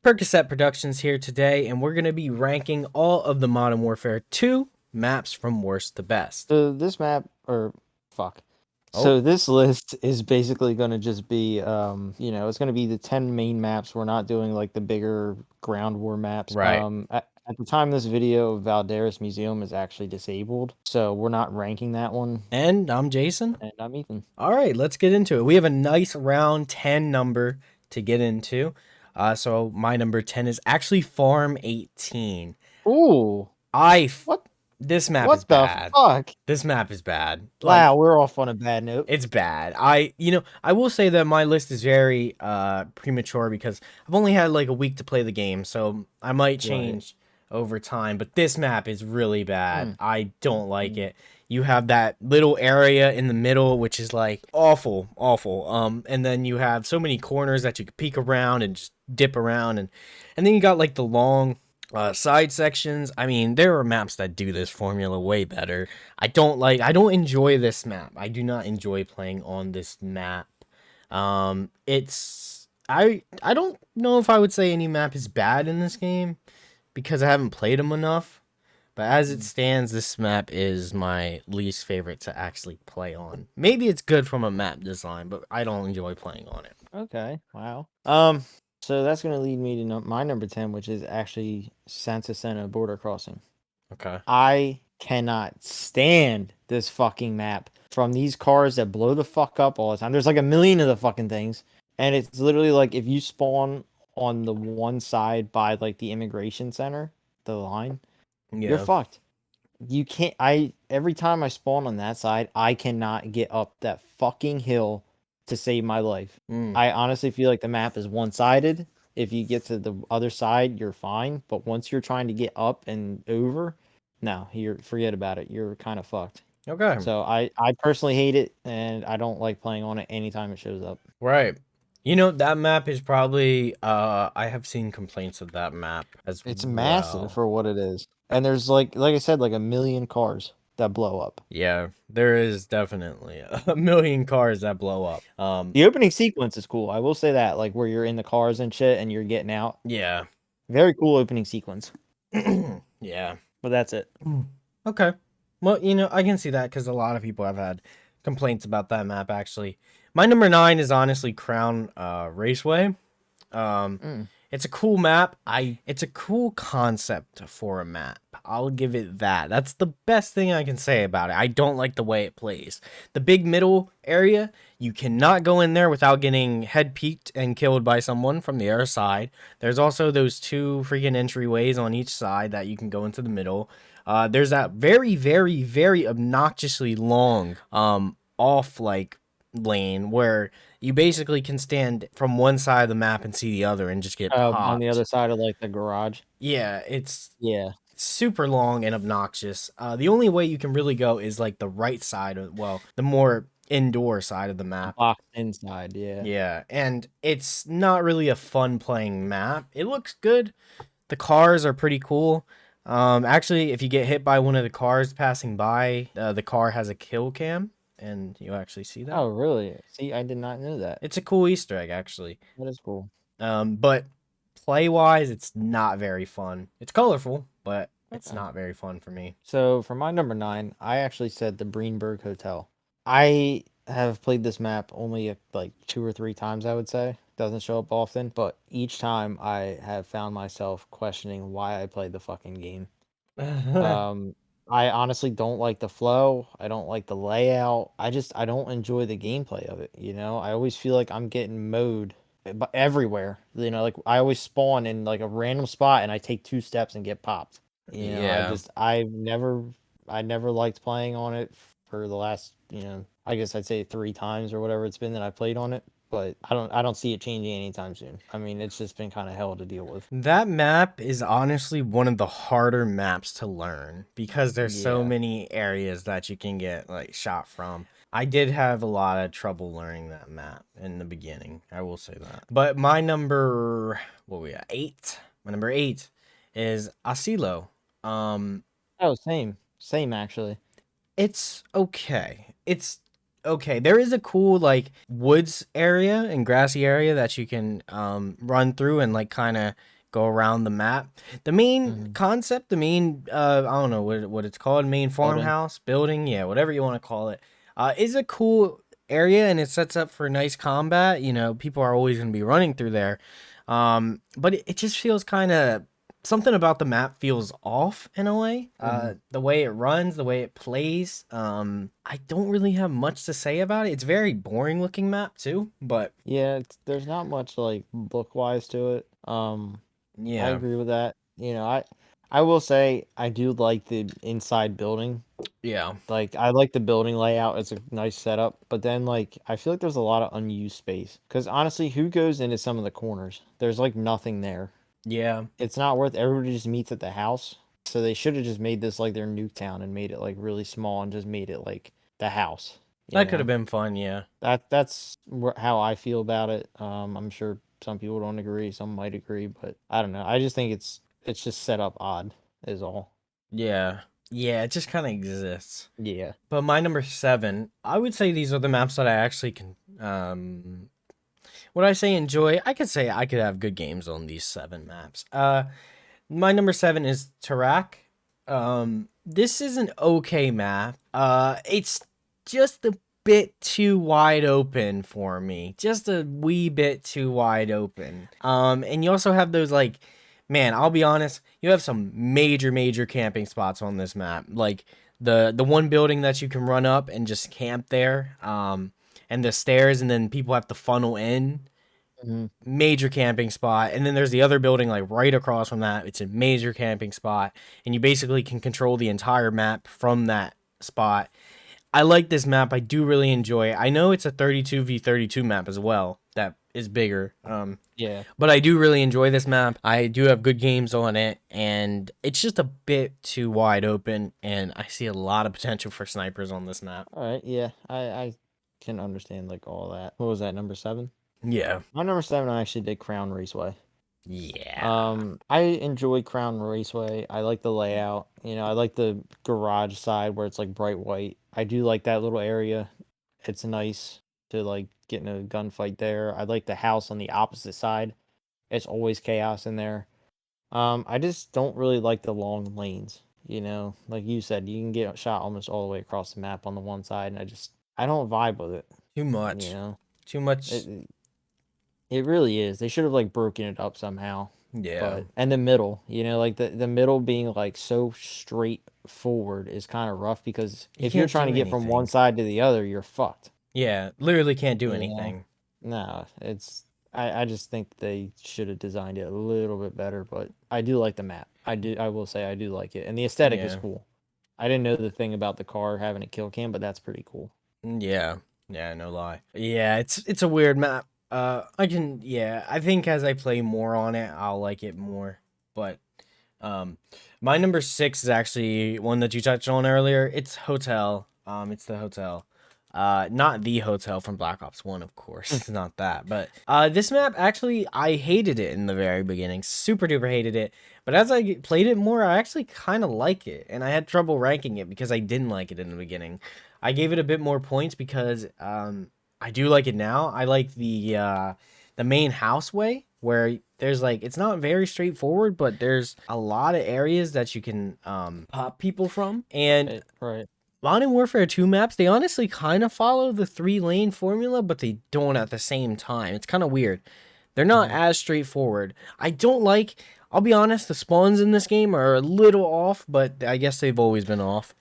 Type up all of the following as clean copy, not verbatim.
Percocet Productions here today, and we're going to be ranking all of the Modern Warfare 2 maps from worst to best. So this map, or fuck. Oh. So this list is basically going to just be, it's going to be the 10 main maps. We're not doing like the bigger ground war maps. Right. At the time of this video, Valderas Museum is actually disabled, so we're not ranking that one. And I'm Jason. And I'm Ethan. All right, let's get into it. We have a nice round 10 number to get into. So my number 10 is actually Farm 18. Ooh. What? This map is What the bad. fuck? This map is bad. Wow, we're off on a bad note. It's bad. I will say that my list is very premature because I've only had like a week to play the game, so I might change over time, but this map is really bad. I don't like it. You have that little area in the middle which is like awful. And then you have so many corners that you can peek around and just dip around, and then you got like the long side sections. I mean, there are maps that do this formula way better. I don't enjoy this map. I do not enjoy playing on this map. It's I don't know if I would say any map is bad in this game because I haven't played them enough. But as it stands, this map is my least favorite to actually play on. Maybe it's good from a map design, but I don't enjoy playing on it. Okay, wow. So that's going to lead me to my number 10, which is actually Santa Sena Border Crossing. Okay. I cannot stand this fucking map from these cars that blow the fuck up all the time. There's like a million of the fucking things. And it's literally like if you spawn on the one side by like the immigration center, the line, you're fucked. You can't, every time I spawn on that side, I cannot get up that fucking hill to save my life. I honestly feel like the map is one-sided. If you get to the other side, you're fine. But once you're trying to get up and over, no, forget about it. You're kind of fucked. Okay. So I personally hate it, and I don't like playing on it anytime it shows up. Right. You know, that map is probably I have seen complaints of that map as It's well. massive for what it is. And there's like I said, like a million cars that blow up. Yeah, there is definitely a million cars that blow up. The opening sequence is cool. I will say that, like where you're in the cars and shit and you're getting out. Yeah. Very cool opening sequence. Yeah. But that's it. Okay. Well, you know, I can see that because a lot of people have had complaints about that map, actually. My number 9 is honestly Crown Raceway. It's a cool map. It's a cool concept for a map. I'll give it that. That's the best thing I can say about it. I don't like the way it plays. The big middle area, you cannot go in there without getting head peeked and killed by someone from the other side. There's also those two freaking entryways on each side that you can go into the middle. There's that very, very, very obnoxiously long off like lane where you basically can stand from one side of the map and see the other and just get popped. On the other side of like the garage. Yeah, it's Yeah. super long and obnoxious. The only way you can really go is like the right side of, well, the more indoor side of the map. Box inside, yeah. Yeah, and it's not really a fun playing map. It looks good. The cars are pretty cool. Actually, if you get hit by one of the cars passing by, the car has a kill cam, and you actually see that. Oh, really? See, I did not know that. It's a cool Easter egg, actually. That is cool. But play-wise, it's not very fun. It's colorful, but it's not very fun for me. So for my number 9, I actually said the Breenberg Hotel. I have played this map only like 2 or 3 times, I would say. Doesn't show up often, but each time I have found myself questioning why I played the fucking game. I honestly don't like the flow. I don't like the layout. I don't enjoy the gameplay of it, you know? I always feel like I'm getting mowed everywhere. You know, like I always spawn in like a random spot and I take 2 steps and get popped. You know, Yeah. I never liked playing on it for the last, I guess I'd say 3 times or whatever it's been that I played on it. But I don't see it changing anytime soon. I mean, it's just been kind of hell to deal with. That map is honestly one of the harder maps to learn because there's so many areas that you can get like shot from. I did have a lot of trouble learning that map in the beginning. I will say that. But my number, what we got? 8. My number 8 is Asilo. Oh, same actually. It's okay. It's okay, there is a cool like woods area and grassy area that you can run through and like kind of go around the map. The main Hmm. concept, the main I don't know what it's called, main Building. farmhouse, building, yeah, whatever you want to call it, is a cool area and it sets up for nice combat. You know, people are always going to be running through there. But it just feels kind of something about the map feels off in a way. Hmm. The way it runs, the way it plays. I don't really have much to say about it. It's very boring looking map too, but Yeah, there's not much like look wise to it. I yeah, agree with that. I will say I do like the inside building. yeah, Like I like the building layout. It's a nice setup, but then like I feel like there's a lot of unused space. Because honestly, who goes into some of the corners? There's like nothing there. yeah. It's not worth. Everybody just meets at the house. So they should have just made this like their Nuketown and made it like really small and just made it like the house. You That could have know been fun. Yeah, that's how I feel about it. I'm sure some people don't agree, some might agree, but I don't know. I just think it's just set up odd, is all. yeah, yeah. It just kind of exists. Yeah. But my number seven, I would say these are the maps that I actually can. Would I say enjoy? I could say I could have good games on these seven maps. My number seven is Tarak. This is an okay map. It's just a bit too wide open for me. Just a wee bit too wide open. And you also have those like, man, I'll be honest, you have some major camping spots on this map. Like the one building that you can run up and just camp there. And the stairs, and then people have to funnel in, Hmm. major camping spot. And then there's the other building like right across from that. It's a major camping spot, and you basically can control the entire map from that spot. I like this map. I do really enjoy it. I know it's a 32v32 map as well. That is bigger. Yeah. But I do really enjoy this map. I do have good games on it, and it's just a bit too wide open. And I see a lot of potential for snipers on this map. All right. Yeah. I can understand like all that. What was that, number seven? Yeah, My number seven, I actually did Crown Raceway. yeah, I enjoy Crown Raceway. I like the layout. I like the garage side where it's like bright white. I do like that little area. It's nice to like get in a gunfight there. I like the house on the opposite side. It's always chaos in there. I just don't really like the long lanes. Like you said, you can get shot almost all the way across the map on the one side, and I don't vibe with it. too You much, know, too much. it it really is. They should have like broken it up somehow. Yeah. But and the middle, like the middle being like so straightforward is kind of rough because You if you're can't trying do to get from one anything. side to the other, you're fucked. Yeah, literally can't do You know? anything. No, I just think they should have designed it a little bit better, but I do like the map. I will say I do like it. And the aesthetic is Yeah. cool. I didn't know the thing about the car having a kill cam, but that's pretty cool. Yeah. Yeah, no lie. Yeah, it's a weird map. Yeah, I think as I play more on it, I'll like it more. But um my number 6 is actually one that you touched on earlier. It's Hotel. It's the hotel. Not the hotel from Black Ops 1, of course. It's not that. But this map actually I hated it in the very beginning. Super duper hated it. But as I played it more, I actually kind of like it. And I had trouble ranking it because I didn't like it in the beginning. I gave it a bit more points because I do like it now. I like the main houseway where there's like it's not very straightforward, but there's a lot of areas that you can pop people from. And Right. Modern Warfare 2 maps, they honestly kind of follow the 3 lane formula, but they don't at the same time. It's kind of weird. They're not Hmm. as straightforward. I don't like, I'll be honest, the spawns in this game are a little off, but I guess they've always been off.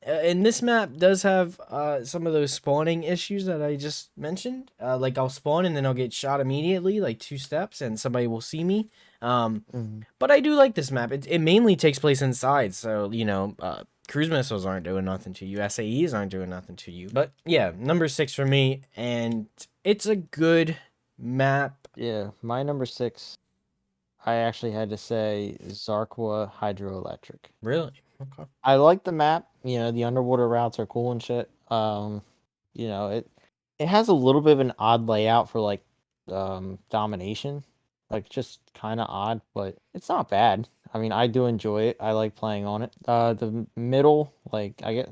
And this map does have some of those spawning issues that I just mentioned. Like I'll spawn and then I'll get shot immediately, like 2 steps, and somebody will see me. Um, Hmm. but I do like this map. It mainly takes place inside, so cruise missiles aren't doing nothing to you. SAEs aren't doing nothing to you. But yeah, number 6 for me, and it's a good map. Yeah, my number six, I actually had to say Zarqwa Hydroelectric. Really? Okay. I like the map. The underwater routes are cool and shit. It has a little bit of an odd layout for like domination. Like just kind of odd, but it's not bad. I mean, I do enjoy it. I like playing on it. The middle, like I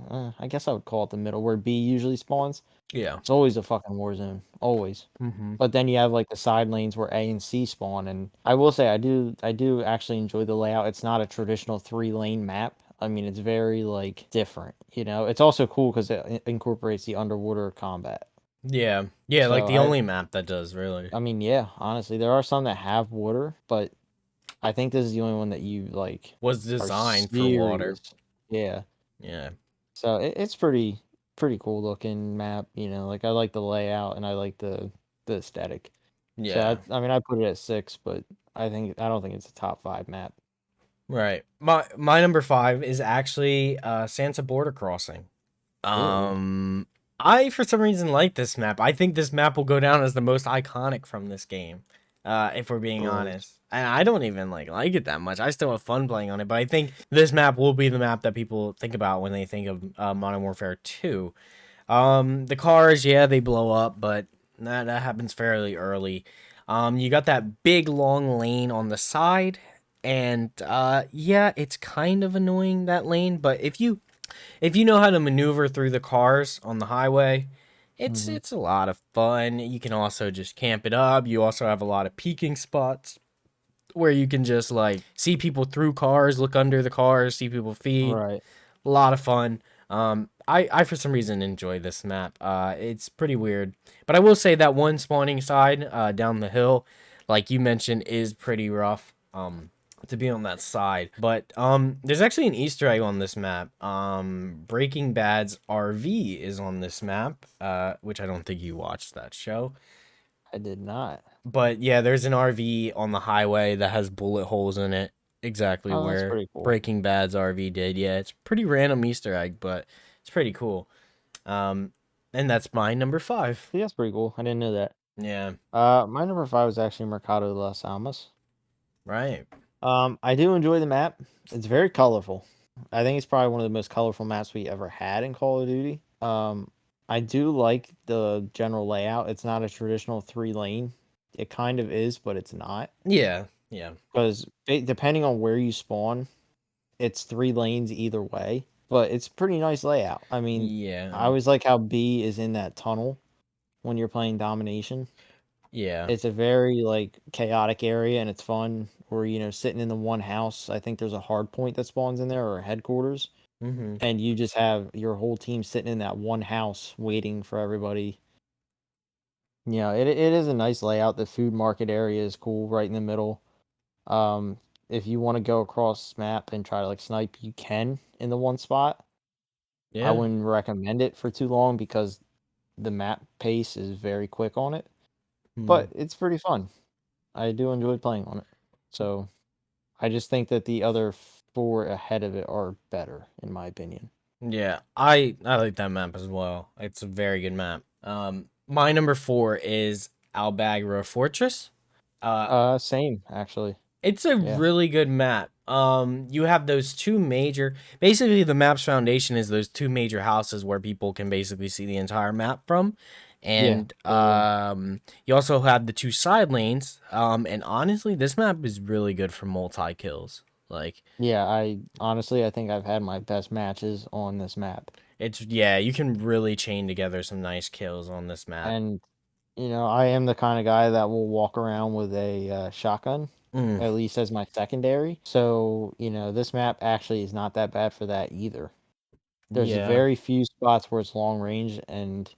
guess I would call it the middle where B usually spawns. Yeah. It's always a fucking war zone, always. Mm-hmm. But then you have like the side lanes where A and C spawn, and I will say I do actually enjoy the layout. It's not a traditional 3-lane map. I mean, it's very like different. It's also cool because it incorporates the underwater combat. Yeah. Yeah, like So the only map that does, really. I mean, yeah, honestly, there are some that have water, but I think this is the only one that you like Was are designed for water. serious. Yeah. Yeah. So it's pretty cool looking map. Like I like the layout and I like the aesthetic. So Yeah. I mean, I put it at 6, but I don't think it's a top 5 map. Right. My number 5 is actually Santa Border Crossing. Ooh. I for some reason like this map. I think this map will go down as the most iconic from this game. If we're being Gross. honest. And I don't even like it that much. I still have fun playing on it, but I think this map will be the map that people think about when they think of Modern Warfare 2. The cars, yeah, they blow up, but that happens fairly early. You got that big long lane on the side, and yeah, it's kind of annoying, that lane, but if you know how to maneuver through the cars on the highway, it's Hmm. it's a lot of fun. You can also just camp it up. You also have a lot of peeking spots where you can just like see people through cars, look under the cars, see people feet. Right. A lot of fun. I for some reason enjoy this map. It's pretty weird, but I will say that one spawning side, down the hill, like you mentioned, is pretty rough. To be on that side, but there's actually an Easter egg on this map. Breaking Bad's RV is on this map. Which I don't think you watched that show. I did not. But yeah, there's an RV on the highway that has bullet holes in it, exactly Oh, that's where pretty cool. Breaking Bad's RV did. Yeah, it's pretty random Easter egg, but it's pretty cool. Um, and that's my number 5. Yeah, that's pretty cool. I didn't know that. Yeah, My number 5 was actually Mercado de las Almas. right. I do enjoy the map. It's very colorful. I think it's probably one of the most colorful maps we ever had in Call of Duty. I do like the general layout. It's not a traditional 3-lane. It kind of is, but it's not. Yeah, yeah, Because depending on where you spawn, it's 3 lanes either way. But it's a pretty nice layout. I mean, I yeah, always like how B is in that tunnel when you're playing domination. yeah. It's a very like chaotic area and it's fun. Or sitting in the one house. I think there's a hard point that spawns in there or a headquarters, Mm-hmm. and you just have your whole team sitting in that one house waiting for everybody. It is a nice layout. The food market area is cool, right in the middle. Um, if you want to go across map and try to like snipe, you can in the one spot. I Yeah. wouldn't recommend it for too long because the map pace is very quick on it, Mm. but it's pretty fun. I do enjoy playing on it. So I just think that the other 4 ahead of it are better, in my opinion. Yeah, I like that map as well. It's a very good map. My number 4 is Albagra Fortress. Uh, Same actually. It's a Yeah. really good map. You have those two major. Basically, the map's foundation is those two major houses where people can basically see the entire map from, Yeah. and you also have the two side lanes. And honestly, this map is really good for multi kills. Like, Yeah, I think I've had my best matches on this map. it's yeah, you can really chain together some nice kills on this map. And I am the kind of guy that will walk around with a shotgun, Mm, at least as my secondary. So, this map actually is not that bad for that either. There's yeah. very few spots where it's long range and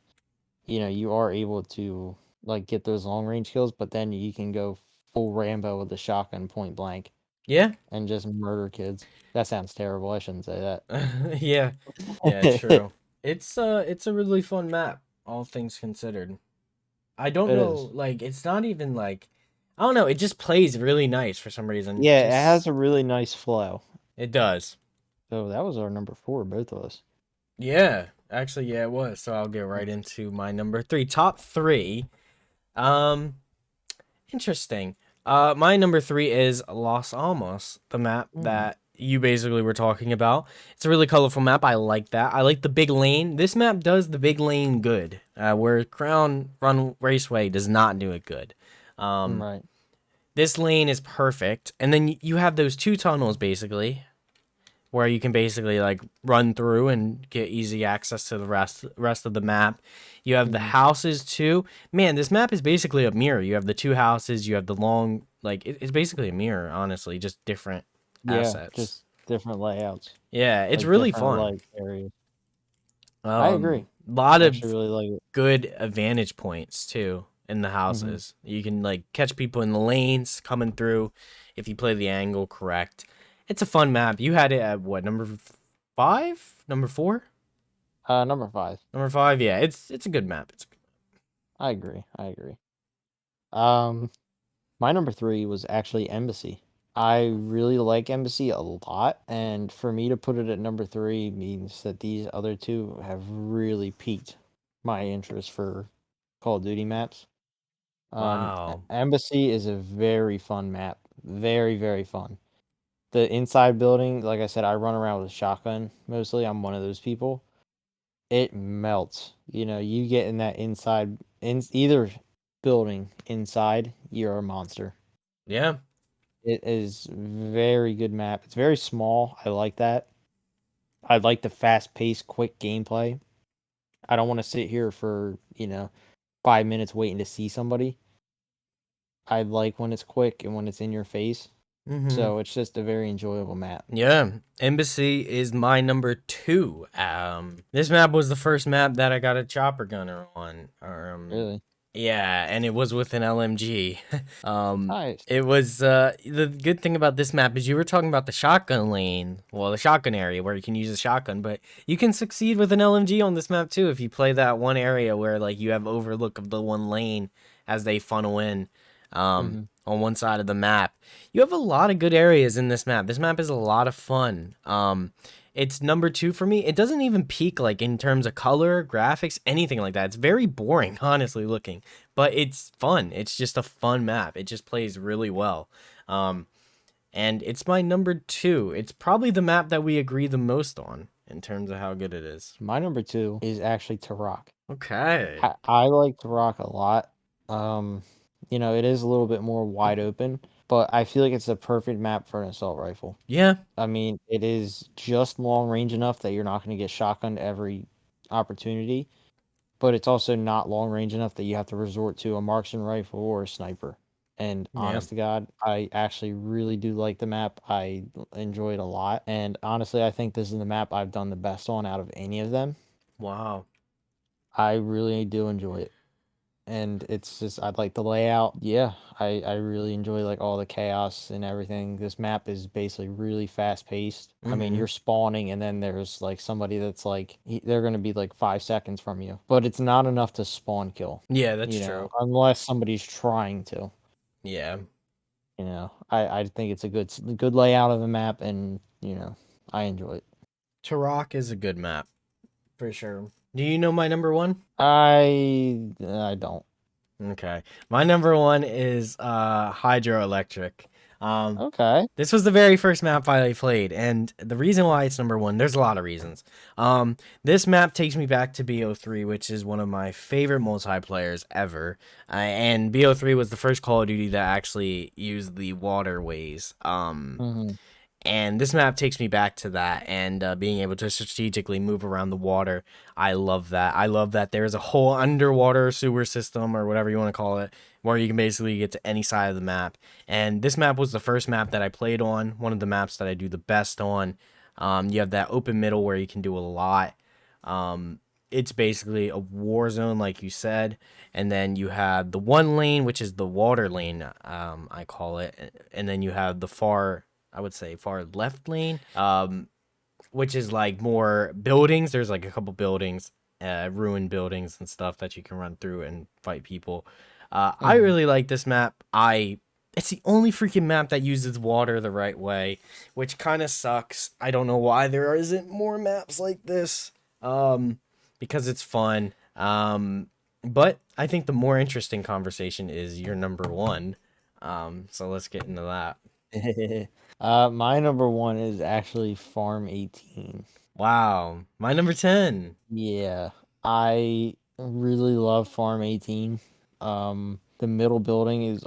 you are able to like get those long range kills, but then you can go full Rambo with the shotgun point blank Yeah. and just murder kids. That sounds terrible. I shouldn't say that. Yeah. Yeah, true. It's a really fun map, all things considered. I don't It know, is. like it's not even like I don't know, it just plays really nice for some reason. Yeah, it has Just a really nice flow. it does. So that was our number 4, both of us. Yeah. Actually, yeah, it was. So I'll get right into my number 3. Top 3. Um Interesting. My number 3 is Los Alamos, the map Mm. that you basically were talking about. It's a really colorful map. I like that. I like the big lane. This map does the big lane good, where Crown Run Raceway does not do it good. Um, Right. This lane is perfect, and then you have those 2 tunnels basically, where you can basically like run through and get easy access to the rest of the map. You have the Mhm. houses too. Man, this map is basically a mirror. You have the 2 houses. You have the long like it's basically a mirror, honestly, just different Yeah, assets. just different layouts, Yeah, it's like really different fun. like areas. I agree. Lot I actually of really like it. good advantage points too in the Hmm. houses. You can like catch people in the lanes coming through if you play the angle correct. It's a fun map. You had it at what, number 5? Number 4? Number 5. Number 5? Yeah, it's a good map. I agree. I agree. Um, my number 3 was actually Embassy. I really like Embassy a lot, and for me to put it at number 3 means that these other two have really piqued my interest for Call of Duty maps. Wow. Embassy is a very fun map. Very, very fun. The inside building, like I said, I run around with a shotgun mostly. I'm one of those people. It melts. You know, you get in that inside, in either building inside, you're a monster. Yeah. It is very good map. It's very small. I like that. I like the fast paced, quick gameplay. I don't want to sit here for, 5 minutes waiting to see somebody. I like when it's quick and when it's in your face. Mhm. So it's just a very enjoyable map. Yeah, Embassy is my number 2. This map was the first map that I got a chopper gunner on. Really. Yeah, and it was with an LMG. Nice. It was the good thing about this map is you were talking about the shotgun lane, well, the shotgun area where you can use a shotgun, but you can succeed with an LMG on this map too if you play that one area where like you have overlook of the one lane as they funnel in Hmm. on one side of the map. You have a lot of good areas in this map. This map is a lot of fun. It's number 2 for me. It doesn't even peak like in terms of color, graphics, anything like that. It's very boring, honestly looking, but it's fun. It's just a fun map. It just plays really well. Um, and it's my number 2. It's probably the map that we agree the most on in terms of how good it is. My number 2 is actually Turok. Okay. I like Turok a lot. Um, it is a little bit more wide open, but I feel like it's a perfect map for an assault rifle. Yeah. I mean, it is just long range enough that you're not going to get shotgunned every opportunity, but it's also not long range enough that you have to resort to a marksman rifle or a sniper. And Yeah. honest to God, I actually really do like the map. I enjoy it a lot. And honestly, I think this is the map I've done the best on out of any of them. Wow. I really do enjoy it. And it's just I like the layout. Yeah, I really enjoy like all the chaos and everything. This map is basically really fast paced. I mean, Mhm. you're spawning and then there's like somebody that's like they're going to be like 5 seconds from you. But it's not enough to spawn kill, Yeah, that's true. unless somebody's trying to, Yeah. I think it's a good layout of the map and, I enjoy it. Turok is a good map for sure. Do you know my number 1? I don't. Okay. My number 1 is Hydroelectric. Um Okay. this was the very first map I played, and the reason why it's number 1, there's a lot of reasons. This map takes me back to BO3, which is one of my favorite multiplayers ever. And BO3 was the first Call of Duty that actually used the waterways. Mhm. And this map takes me back to that and being able to strategically move around the water. I love that. I love that there's a whole underwater sewer system or whatever you want to call it where you can basically get to any side of the map. And this map was the first map that I played on, one of the maps that I do the best on. You have that open middle where you can do a lot. It's basically a war zone, like you said. And then you have the one lane, which is the water lane, I call it. And then you have the I would say far left lane, which is like more buildings. There's like a couple buildings, ruined buildings and stuff that you can run through and fight people. I Mhm. really like this map. It's the only freaking map that uses water the right way, which kind of sucks. I don't know why there isn't more maps like this. Um, because it's fun. But I think the more interesting conversation is your number 1. So let's get into that. My number 1 is actually Farm 18. Wow, my number 10. Yeah, I really love Farm 18. Um, the middle building is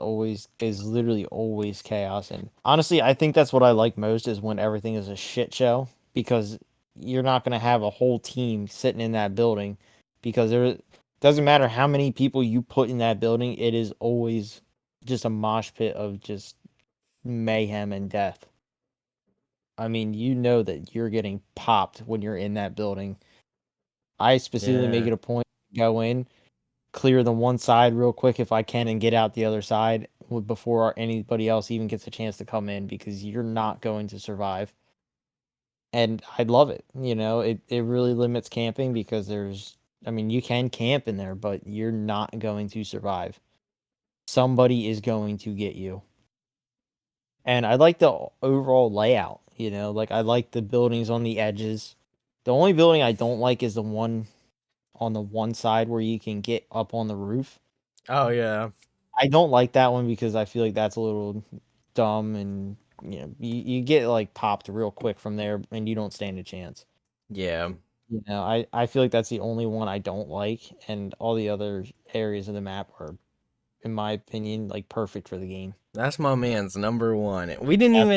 literally always chaos. And honestly, I think that's what I like most is when everything is a shit show, because you're not gonna have a whole team sitting in that building, because there doesn't matter how many people you put in that building, it is always just a mosh pit of just mayhem and death. I mean, you know that you're getting popped when you're in that building. I specifically make Yeah. it a point to go in, clear the one side real quick if I can, and get out the other side before anybody else even gets a chance to come in, because you're not going to survive. And I love it. You know, it really limits camping, because I mean, you can camp in there, but you're not going to survive. Somebody is going to get you. And I like the overall layout, you know, like I like the buildings on the edges. The only building I don't like is the one on the one side where you can get up on the roof. Oh yeah. I don't like that one because I feel like that's a little dumb, and you know, you get like popped real quick from there and you don't stand a chance. Yeah. You know, I feel like that's the only one I don't like, and all the other areas of the map are, in my opinion, like perfect for the game. That's my man's number one. That's my number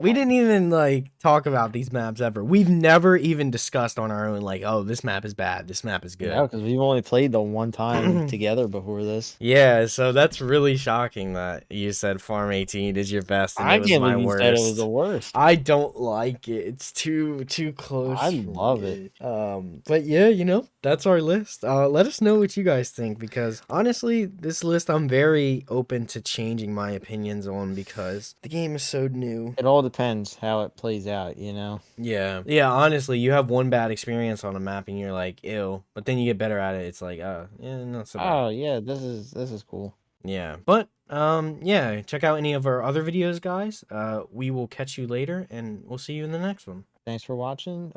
We one. didn't even like talk about these maps ever. We've never even discussed on our own like, oh, this map is bad, this map is No, good. because we've only played the one time together before this. Yeah, so that's really shocking that you said Farm 18 is your best and it I was can't my believe you said it was the worst. worst. I don't like it. It's too I close for love it. me. But yeah, you know, that's our list. Let us know what you guys think, because honestly, this list I'm very open to changing my opinions on because the game is so new. It all depends how it plays out, you know? Yeah. Yeah, honestly, you have one bad experience on a map and you're like, ew. But then you get better at it. It's like, yeah, not so bad. Oh yeah, this is cool. Yeah. But yeah, check out any of our other videos, guys. We will catch you later and we'll see you in the next one. Thanks for watching.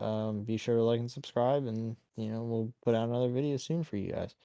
Be sure to like and subscribe, and you know, we'll put out another video soon for you guys.